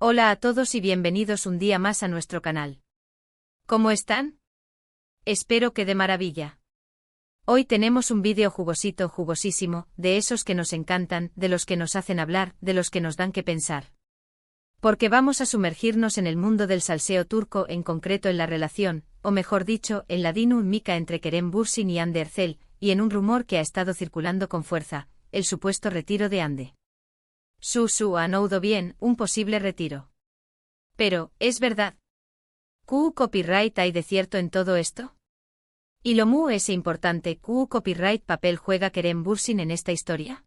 Hola a todos y bienvenidos un día más a nuestro canal. ¿Cómo están? Espero que de maravilla. Hoy tenemos un vídeo jugosito, jugosísimo, de esos que nos encantan, de los que nos hacen hablar, de los que nos dan que pensar. Porque vamos a sumergirnos en el mundo del salseo turco, en concreto en la relación, o mejor dicho, en la dinamika entre Kerem Bürsin y Hande Erçel, y en un rumor que ha estado circulando con fuerza, el supuesto retiro de Hande. Han oído bien, un posible retiro. Pero, ¿es verdad? ¿Qué copyright hay de cierto en todo esto? ¿Y lo mu es importante, qué copyright papel juega Kerem Bürsin en esta historia?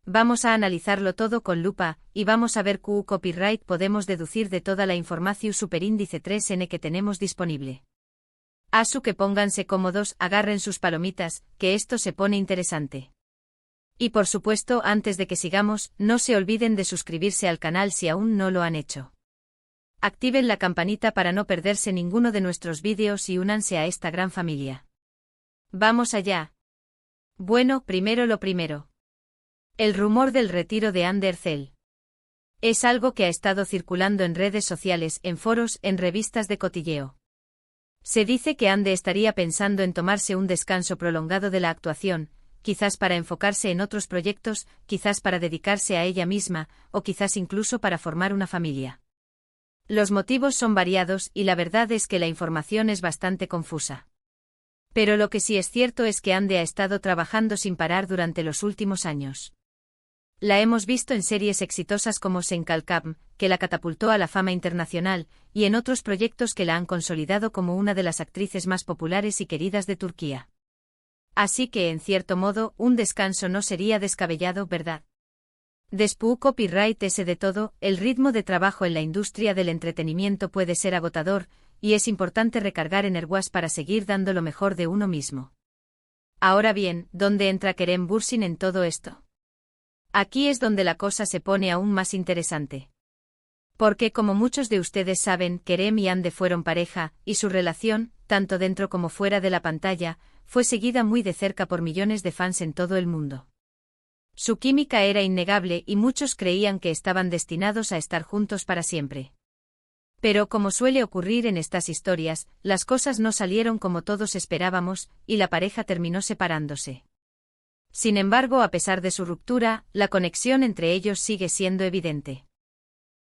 Vamos a analizarlo todo con lupa, y vamos a ver qué copyright podemos deducir de toda la información superíndice 3N que tenemos disponible. Que pónganse cómodos, agarren sus palomitas, que esto se pone interesante. Y por supuesto, antes de que sigamos, no se olviden de suscribirse al canal si aún no lo han hecho. Activen la campanita para no perderse ninguno de nuestros vídeos y únanse a esta gran familia. ¡Vamos allá! Bueno, primero lo primero. El rumor del retiro de Hande Erçel. Es algo que ha estado circulando en redes sociales, en foros, en revistas de cotilleo. Se dice que Hande estaría pensando en tomarse un descanso prolongado de la actuación, quizás para enfocarse en otros proyectos, quizás para dedicarse a ella misma, o quizás incluso para formar una familia. Los motivos son variados y la verdad es que la información es bastante confusa. Pero lo que sí es cierto es que Hande ha estado trabajando sin parar durante los últimos años. La hemos visto en series exitosas como Sen Kalkam, que la catapultó a la fama internacional, y en otros proyectos que la han consolidado como una de las actrices más populares y queridas de Turquía. Así que, en cierto modo, un descanso no sería descabellado, ¿verdad? Después copyright ese de todo, el ritmo de trabajo en la industria del entretenimiento puede ser agotador, y es importante recargar energías para seguir dando lo mejor de uno mismo. Ahora bien, ¿dónde entra Kerem Bürsin en todo esto? Aquí es donde la cosa se pone aún más interesante. Porque como muchos de ustedes saben, Kerem y Hande fueron pareja, y su relación, tanto dentro como fuera de la pantalla, fue seguida muy de cerca por millones de fans en todo el mundo. Su química era innegable y muchos creían que estaban destinados a estar juntos para siempre. Pero como suele ocurrir en estas historias, las cosas no salieron como todos esperábamos, y la pareja terminó separándose. Sin embargo, a pesar de su ruptura, la conexión entre ellos sigue siendo evidente.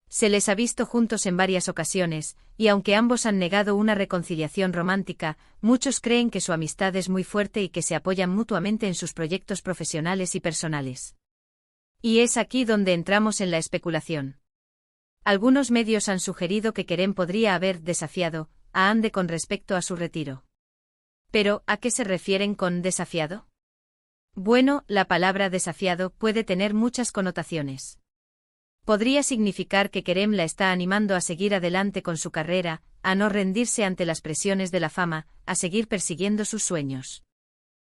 Se les ha visto juntos en varias ocasiones, y aunque ambos han negado una reconciliación romántica, muchos creen que su amistad es muy fuerte y que se apoyan mutuamente en sus proyectos profesionales y personales. Y es aquí donde entramos en la especulación. Algunos medios han sugerido que Kerem podría haber desafiado a Hande con respecto a su retiro. Pero, ¿a qué se refieren con desafiado? Bueno, la palabra desafiado puede tener muchas connotaciones. Podría significar que Kerem la está animando a seguir adelante con su carrera, a no rendirse ante las presiones de la fama, a seguir persiguiendo sus sueños.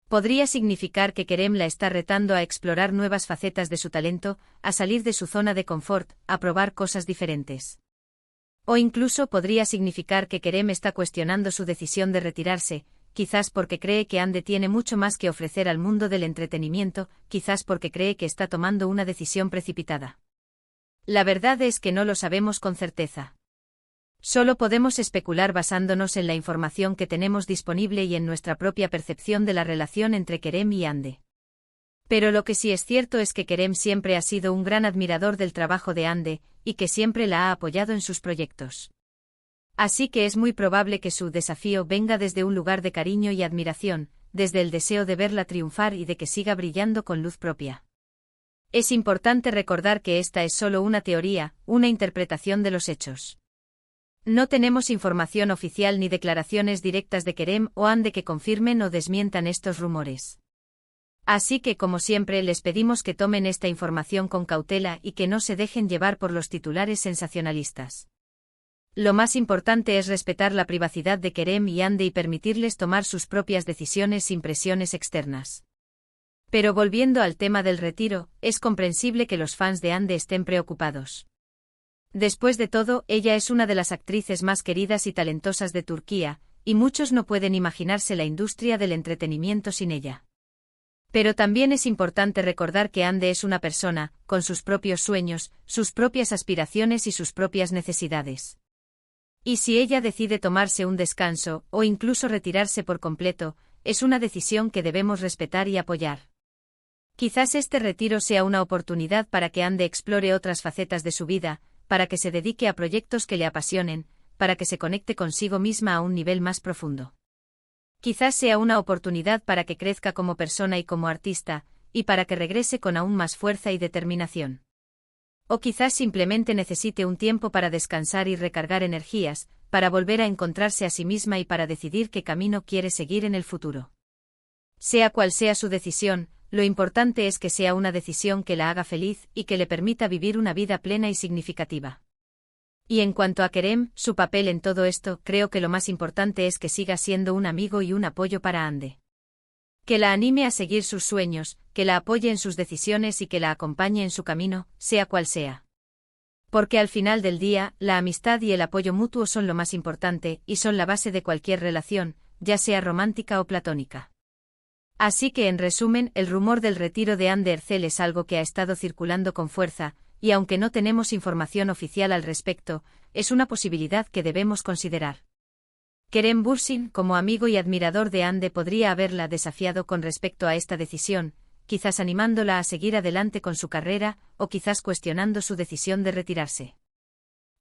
Podría significar que Kerem la está retando a explorar nuevas facetas de su talento, a salir de su zona de confort, a probar cosas diferentes. O incluso podría significar que Kerem está cuestionando su decisión de retirarse, quizás porque cree que Hande tiene mucho más que ofrecer al mundo del entretenimiento, quizás porque cree que está tomando una decisión precipitada. La verdad es que no lo sabemos con certeza. Solo podemos especular basándonos en la información que tenemos disponible y en nuestra propia percepción de la relación entre Kerem y Hande. Pero lo que sí es cierto es que Kerem siempre ha sido un gran admirador del trabajo de Hande, y que siempre la ha apoyado en sus proyectos. Así que es muy probable que su desafío venga desde un lugar de cariño y admiración, desde el deseo de verla triunfar y de que siga brillando con luz propia. Es importante recordar que esta es solo una teoría, una interpretación de los hechos. No tenemos información oficial ni declaraciones directas de Kerem o Hande que confirmen o desmientan estos rumores. Así que, como siempre, les pedimos que tomen esta información con cautela y que no se dejen llevar por los titulares sensacionalistas. Lo más importante es respetar la privacidad de Kerem y Hande y permitirles tomar sus propias decisiones sin presiones externas. Pero volviendo al tema del retiro, es comprensible que los fans de Hande estén preocupados. Después de todo, ella es una de las actrices más queridas y talentosas de Turquía, y muchos no pueden imaginarse la industria del entretenimiento sin ella. Pero también es importante recordar que Ande es una persona, con sus propios sueños, sus propias aspiraciones y sus propias necesidades. Y si ella decide tomarse un descanso, o incluso retirarse por completo, es una decisión que debemos respetar y apoyar. Quizás este retiro sea una oportunidad para que Ande explore otras facetas de su vida, para que se dedique a proyectos que le apasionen, para que se conecte consigo misma a un nivel más profundo. Quizás sea una oportunidad para que crezca como persona y como artista, y para que regrese con aún más fuerza y determinación. O quizás simplemente necesite un tiempo para descansar y recargar energías, para volver a encontrarse a sí misma y para decidir qué camino quiere seguir en el futuro. Sea cual sea su decisión, lo importante es que sea una decisión que la haga feliz y que le permita vivir una vida plena y significativa. Y en cuanto a Kerem, su papel en todo esto, creo que lo más importante es que siga siendo un amigo y un apoyo para Ande. Que la anime a seguir sus sueños, que la apoye en sus decisiones y que la acompañe en su camino, sea cual sea. Porque al final del día, la amistad y el apoyo mutuo son lo más importante, y son la base de cualquier relación, ya sea romántica o platónica. Así que en resumen, el rumor del retiro de Ande Erçel es algo que ha estado circulando con fuerza, y aunque no tenemos información oficial al respecto, es una posibilidad que debemos considerar. Kerem Bürsin, como amigo y admirador de Ande, podría haberla desafiado con respecto a esta decisión, quizás animándola a seguir adelante con su carrera, o quizás cuestionando su decisión de retirarse.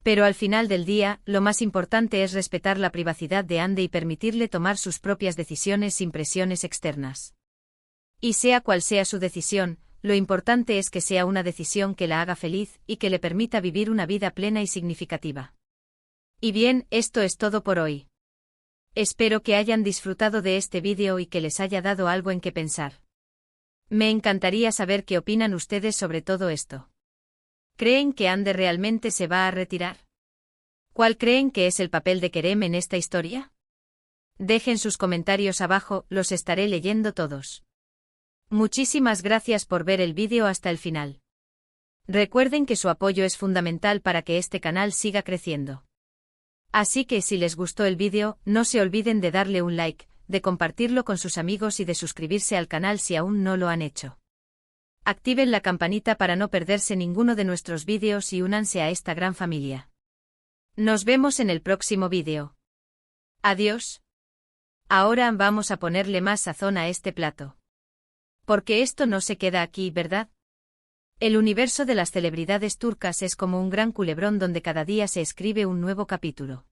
Pero al final del día, lo más importante es respetar la privacidad de Ande y permitirle tomar sus propias decisiones sin presiones externas. Y sea cual sea su decisión, lo importante es que sea una decisión que la haga feliz y que le permita vivir una vida plena y significativa. Y bien, esto es todo por hoy. Espero que hayan disfrutado de este vídeo y que les haya dado algo en qué pensar. Me encantaría saber qué opinan ustedes sobre todo esto. ¿Creen que Ande realmente se va a retirar? ¿Cuál creen que es el papel de Kerem en esta historia? Dejen sus comentarios abajo, los estaré leyendo todos. Muchísimas gracias por ver el vídeo hasta el final. Recuerden que su apoyo es fundamental para que este canal siga creciendo. Así que si les gustó el vídeo, no se olviden de darle un like, de compartirlo con sus amigos y de suscribirse al canal si aún no lo han hecho. Activen la campanita para no perderse ninguno de nuestros vídeos y únanse a esta gran familia. Nos vemos en el próximo vídeo. Adiós. Ahora vamos a ponerle más sazón a este plato. Porque esto no se queda aquí, ¿verdad? El universo de las celebridades turcas es como un gran culebrón donde cada día se escribe un nuevo capítulo.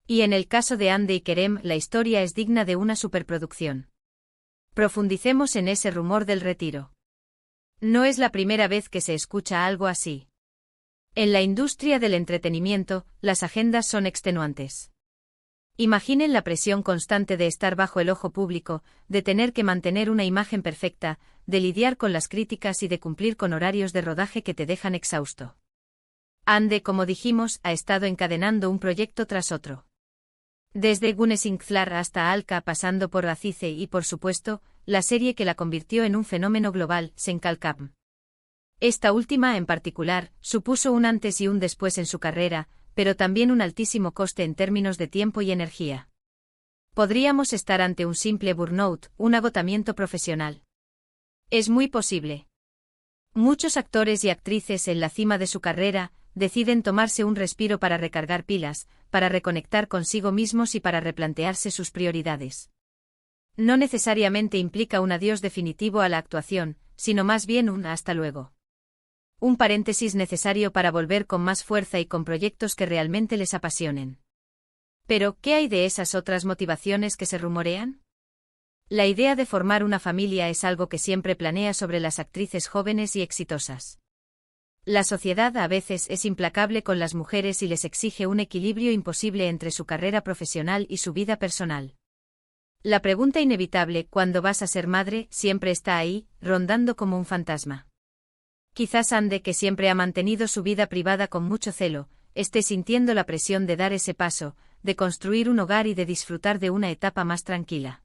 Y en el caso de Ande y Kerem, la historia es digna de una superproducción. Profundicemos en ese rumor del retiro. No es la primera vez que se escucha algo así. En la industria del entretenimiento, las agendas son extenuantes. Imaginen la presión constante de estar bajo el ojo público, de tener que mantener una imagen perfecta, de lidiar con las críticas y de cumplir con horarios de rodaje que te dejan exhausto. Ande, como dijimos, ha estado encadenando un proyecto tras otro. Desde Güneşinkler hasta Alka, pasando por Azize y, por supuesto, la serie que la convirtió en un fenómeno global, Senkalkam. Esta última, en particular, supuso un antes y un después en su carrera, pero también un altísimo coste en términos de tiempo y energía. Podríamos estar ante un simple burnout, un agotamiento profesional. Es muy posible. Muchos actores y actrices en la cima de su carrera deciden tomarse un respiro para recargar pilas, para reconectar consigo mismos y para replantearse sus prioridades. No necesariamente implica un adiós definitivo a la actuación, sino más bien un hasta luego. Un paréntesis necesario para volver con más fuerza y con proyectos que realmente les apasionen. Pero, ¿qué hay de esas otras motivaciones que se rumorean? La idea de formar una familia es algo que siempre planea sobre las actrices jóvenes y exitosas. La sociedad a veces es implacable con las mujeres y les exige un equilibrio imposible entre su carrera profesional y su vida personal. La pregunta inevitable, ¿cuándo vas a ser madre?, siempre está ahí, rondando como un fantasma. Quizás Ande, que siempre ha mantenido su vida privada con mucho celo, esté sintiendo la presión de dar ese paso, de construir un hogar y de disfrutar de una etapa más tranquila.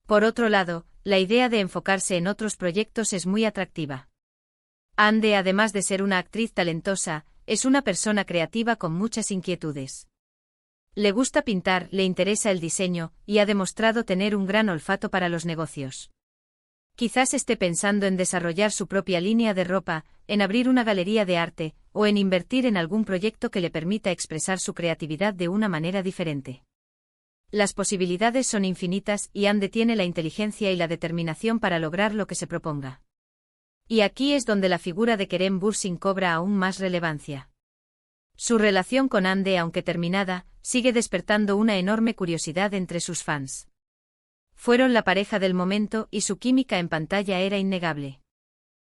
Por otro lado, la idea de enfocarse en otros proyectos es muy atractiva. Ande, además de ser una actriz talentosa, es una persona creativa con muchas inquietudes. Le gusta pintar, le interesa el diseño, y ha demostrado tener un gran olfato para los negocios. Quizás esté pensando en desarrollar su propia línea de ropa, en abrir una galería de arte, o en invertir en algún proyecto que le permita expresar su creatividad de una manera diferente. Las posibilidades son infinitas y Ande tiene la inteligencia y la determinación para lograr lo que se proponga. Y aquí es donde la figura de Kerem Bürsin cobra aún más relevancia. Su relación con Ande, aunque terminada, sigue despertando una enorme curiosidad entre sus fans. Fueron la pareja del momento y su química en pantalla era innegable.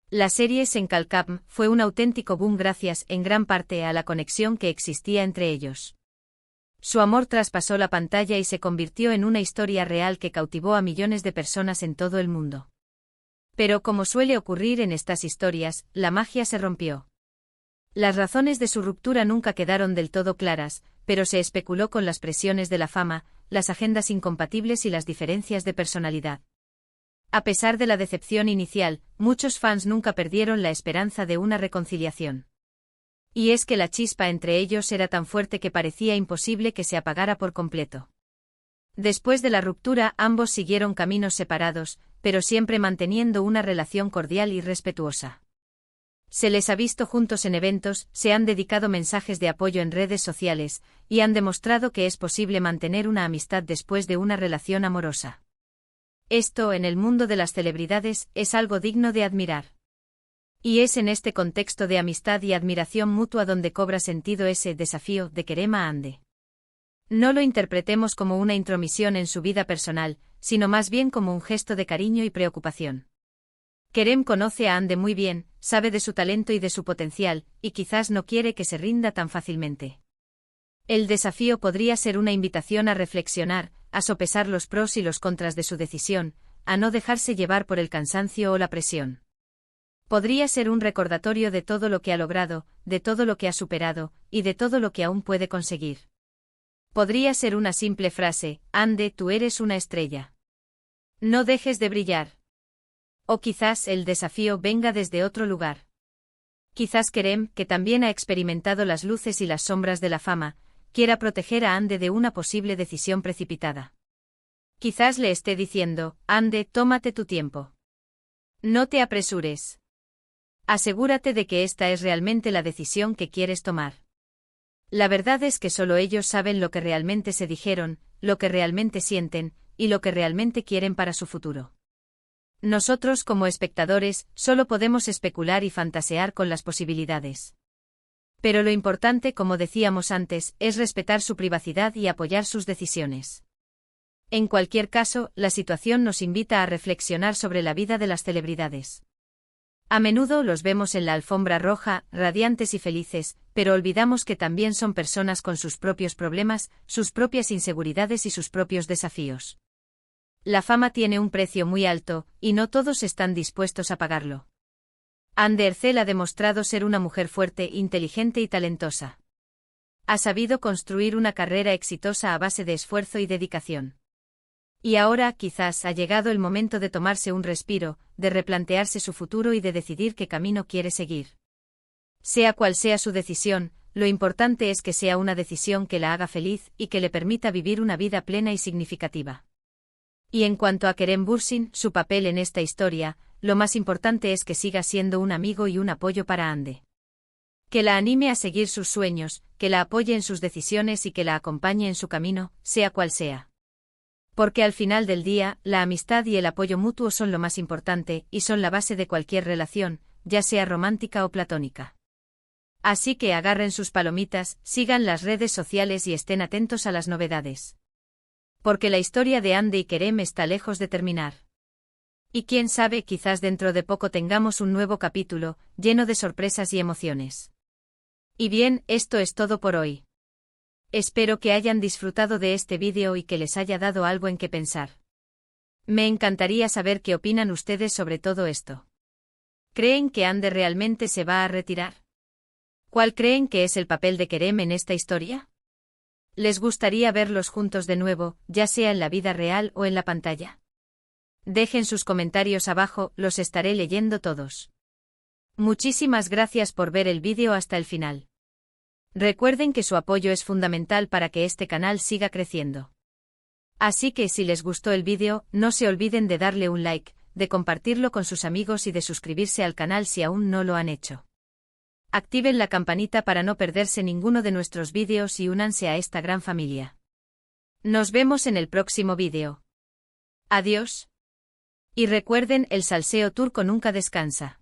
La serie Senkalkam fue un auténtico boom gracias en gran parte a la conexión que existía entre ellos. Su amor traspasó la pantalla y se convirtió en una historia real que cautivó a millones de personas en todo el mundo. Pero como suele ocurrir en estas historias, la magia se rompió. Las razones de su ruptura nunca quedaron del todo claras, pero se especuló con las presiones de la fama, las agendas incompatibles y las diferencias de personalidad. A pesar de la decepción inicial, muchos fans nunca perdieron la esperanza de una reconciliación. Y es que la chispa entre ellos era tan fuerte que parecía imposible que se apagara por completo. Después de la ruptura, ambos siguieron caminos separados, pero siempre manteniendo una relación cordial y respetuosa. Se les ha visto juntos en eventos, se han dedicado mensajes de apoyo en redes sociales, y han demostrado que es posible mantener una amistad después de una relación amorosa. Esto, en el mundo de las celebridades, es algo digno de admirar. Y es en este contexto de amistad y admiración mutua donde cobra sentido ese desafío de Kerem a Ande. No lo interpretemos como una intromisión en su vida personal, sino más bien como un gesto de cariño y preocupación. Kerem conoce a Ande muy bien, sabe de su talento y de su potencial, y quizás no quiere que se rinda tan fácilmente. El desafío podría ser una invitación a reflexionar, a sopesar los pros y los contras de su decisión, a no dejarse llevar por el cansancio o la presión. Podría ser un recordatorio de todo lo que ha logrado, de todo lo que ha superado, y de todo lo que aún puede conseguir. Podría ser una simple frase: Ande, tú eres una estrella. No dejes de brillar. O quizás el desafío venga desde otro lugar. Quizás Kerem, que también ha experimentado las luces y las sombras de la fama, quiera proteger a Ande de una posible decisión precipitada. Quizás le esté diciendo: Ande, tómate tu tiempo. No te apresures. Asegúrate de que esta es realmente la decisión que quieres tomar. La verdad es que solo ellos saben lo que realmente se dijeron, lo que realmente sienten, y lo que realmente quieren para su futuro. Nosotros, como espectadores, solo podemos especular y fantasear con las posibilidades. Pero lo importante, como decíamos antes, es respetar su privacidad y apoyar sus decisiones. En cualquier caso, la situación nos invita a reflexionar sobre la vida de las celebridades. A menudo los vemos en la alfombra roja, radiantes y felices, pero olvidamos que también son personas con sus propios problemas, sus propias inseguridades y sus propios desafíos. La fama tiene un precio muy alto, y no todos están dispuestos a pagarlo. Ande Erçel ha demostrado ser una mujer fuerte, inteligente y talentosa. Ha sabido construir una carrera exitosa a base de esfuerzo y dedicación. Y ahora, quizás, ha llegado el momento de tomarse un respiro, de replantearse su futuro y de decidir qué camino quiere seguir. Sea cual sea su decisión, lo importante es que sea una decisión que la haga feliz y que le permita vivir una vida plena y significativa. Y en cuanto a Kerem Bürsin, su papel en esta historia, lo más importante es que siga siendo un amigo y un apoyo para Ande. Que la anime a seguir sus sueños, que la apoye en sus decisiones y que la acompañe en su camino, sea cual sea. Porque al final del día, la amistad y el apoyo mutuo son lo más importante, y son la base de cualquier relación, ya sea romántica o platónica. Así que agarren sus palomitas, sigan las redes sociales y estén atentos a las novedades. Porque la historia de Ande y Kerem está lejos de terminar. Y quién sabe, quizás dentro de poco tengamos un nuevo capítulo, lleno de sorpresas y emociones. Y bien, esto es todo por hoy. Espero que hayan disfrutado de este vídeo y que les haya dado algo en qué pensar. Me encantaría saber qué opinan ustedes sobre todo esto. ¿Creen que Ande realmente se va a retirar? ¿Cuál creen que es el papel de Kerem en esta historia? ¿Les gustaría verlos juntos de nuevo, ya sea en la vida real o en la pantalla? Dejen sus comentarios abajo, los estaré leyendo todos. Muchísimas gracias por ver el vídeo hasta el final. Recuerden que su apoyo es fundamental para que este canal siga creciendo. Así que si les gustó el vídeo, no se olviden de darle un like, de compartirlo con sus amigos y de suscribirse al canal si aún no lo han hecho. Activen la campanita para no perderse ninguno de nuestros vídeos y únanse a esta gran familia. Nos vemos en el próximo vídeo. Adiós. Y recuerden, el salseo turco nunca descansa.